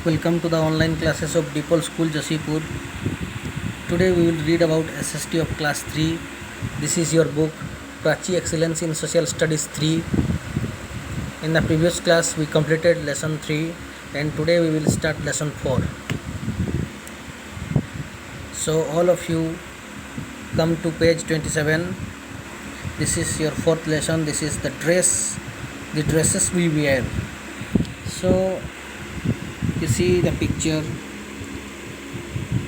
Welcome to the online classes of Deepal School Jasipur. Today we will read about SST of class 3. This is your book Prachi Excellence in Social Studies 3. In the previous class we completed lesson 3 and today we will start lesson 4. So all of you come to page 27. This is your fourth lesson. This is the dresses we wear. So you see the picture.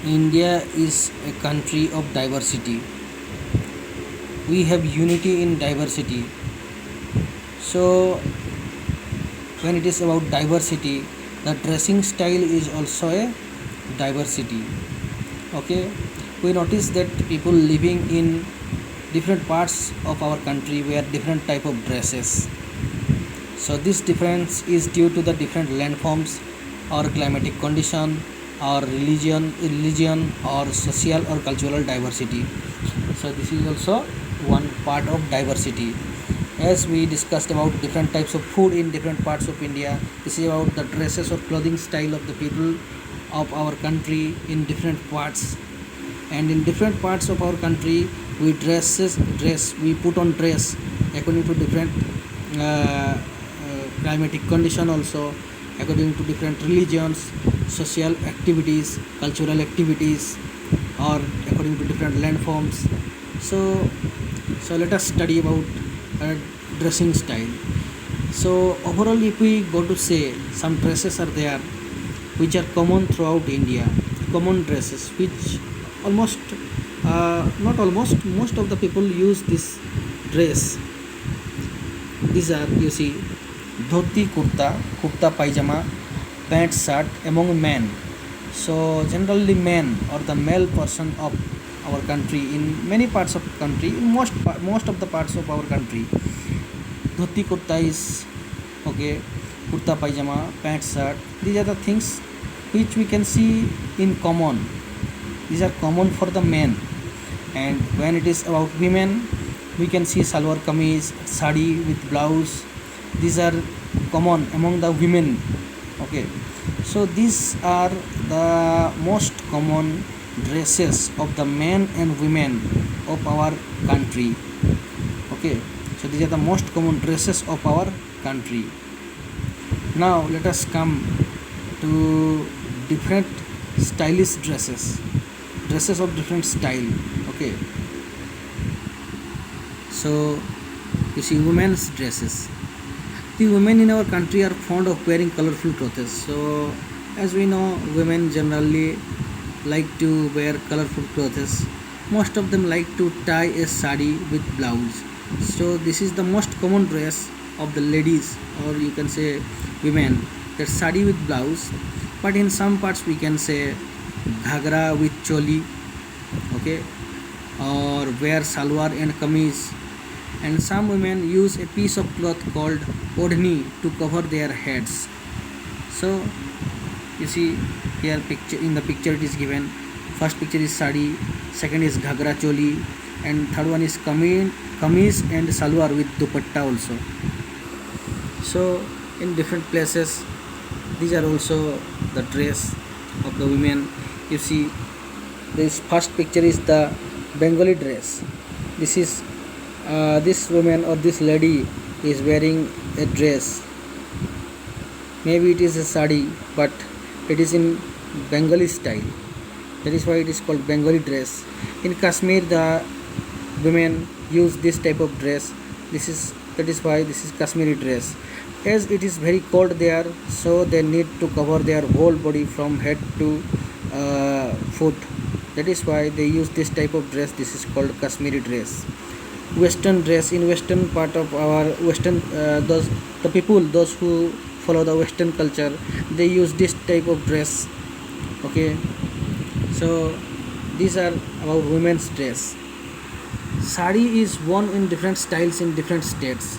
India is a country of diversity. We have unity in diversity. So when it is about diversity, the dressing style is also a diversity. Okay, we notice that people living in different parts of our country wear different type of dresses. So this difference is due to the different landforms or climatic condition or religion or social or cultural diversity. So this is also one part of diversity. As we discussed about different types of food in different parts of India, this is about the dresses or clothing style of the people of our country in different parts. And in different parts of our country we put on dress according to different climatic condition, also according to different religions, social activities, cultural activities, or according to different landforms. So let us study about dressing style. So overall, if we go to say, some dresses are there which are common throughout India, common dresses which almost not almost most of the people use this dress. These are, you see, dhoti kurta pajama, pant shirt among men. So generally men or the male person of our country, in many parts of the country, in most of the parts of our country, dhoti kurta is okay, kurta pajama, pant shirt. These are the things which we can see in common. These are common for the men. And when it is about women, we can see salwar kameez, sari with blouse. These are common among the women. Okay, so these are the most common dresses of the men and women of our country. Okay, so these are the most common dresses of our country. Now let us come to different stylish dresses of different style. Okay, so you see women's dresses. The women in our country are fond of wearing colorful clothes. So as we know, women generally like to wear colorful clothes. Most of them like to tie a sari with blouse. So this is the most common dress of the ladies, or you can say women, that sari with blouse. But in some parts we can say ghagra with choli, okay, or wear salwar and kameez. And some women use a piece of cloth called odhni to cover their heads. So you see here, picture in the picture it is given. First picture is sari, second is ghagra choli, and third one is kameez and salwar with dupatta also. So in different places these are also the dress of the women. You see, this first picture is the Bengali dress. This is this woman or this lady is wearing a dress. Maybe it is a sari, but it is in Bengali style. That is why it is called Bengali dress. In Kashmir, the women use this type of dress. That is why this is Kashmiri dress. As it is very cold there, so they need to cover their whole body from head to foot. That is why they use this type of dress. This is called Kashmiri dress. Western dress, in western part of our western, those who follow the western culture, they use this type of dress. Okay, so these are about women's dress. Sari is worn in different styles in different states.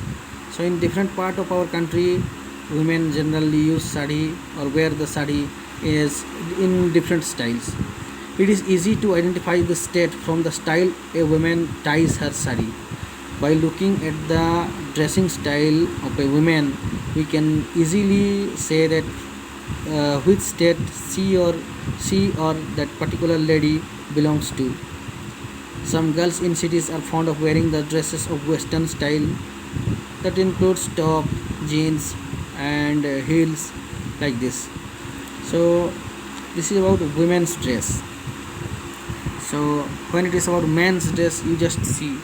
So in different part of our country, women generally use sari or wear the sari is in different styles. It is easy to identify the state from the style a woman ties her sari. By looking at the dressing style of a woman, we can easily say that which state she or that particular lady belongs to. Some girls in cities are fond of wearing the dresses of Western style that includes top, jeans, and heels like this. So this is about women's dress. So when it is about men's dress, you just see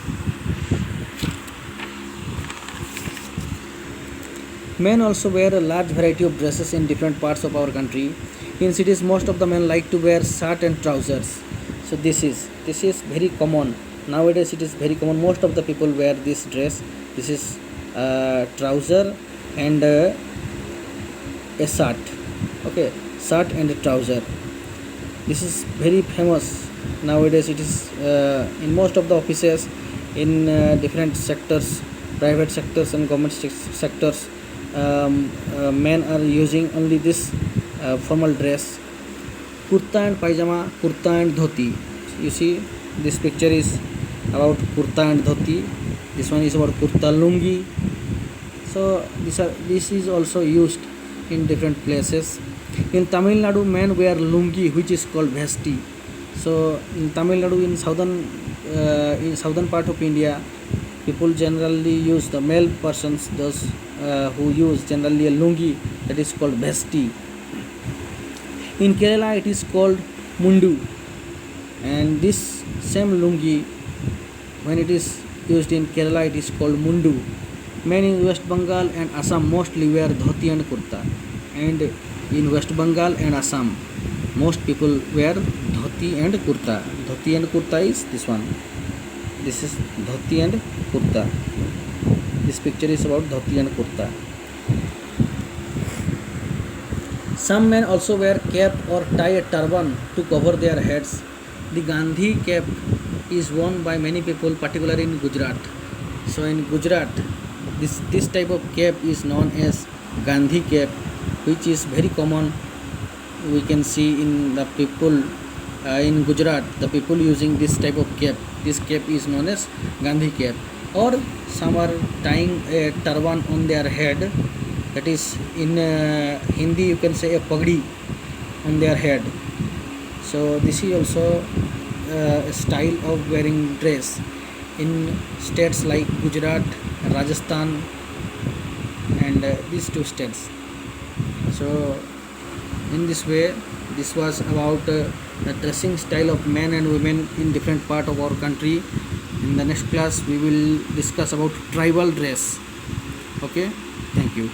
men also wear a large variety of dresses in different parts of our country. In cities, most of the men like to wear shirt and trousers. So this is very common nowadays. It is very common. Most of the people wear this dress. This is trouser and a shirt. Okay, shirt and a trouser. This is very famous nowadays. It is in most of the offices, in different sectors, private sectors and government sectors. Men are using only this formal dress, kurta and pajama, kurta and dhoti. You see, this picture is about kurta and dhoti. This one is about kurta lungi. So this is also used in different places. In Tamil Nadu, men wear lungi, which is called vesti. So in Tamil Nadu, in southern part of India, people generally use, the male persons, those who use generally a lungi, that is called vesti. In Kerala, it is called mundu, and this same lungi, when it is used in Kerala, it is called mundu. Men in West Bengal and Assam mostly wear dhoti and kurta, and in West Bengal and Assam, most people wear dhoti and kurta. Dhoti and kurta is this one. This is dhoti and kurta. This picture is about dhoti and kurta. Some men also wear cap or tie a turban to cover their heads. The Gandhi cap is worn by many people, particularly in Gujarat. So in Gujarat, this type of cap is known as Gandhi cap, which is very common. We can see in the people in Gujarat, the people using this type of cap. This cap is known as Gandhi cap. Or some are tying a turban on their head. That is, in Hindi you can say a pagdi on their head. So this is also a style of wearing dress in states like Gujarat, Rajasthan, and these two states. So in this way, this was about the dressing style of men and women in different part of our country. In the next class, we will discuss about tribal dress. Okay, thank you.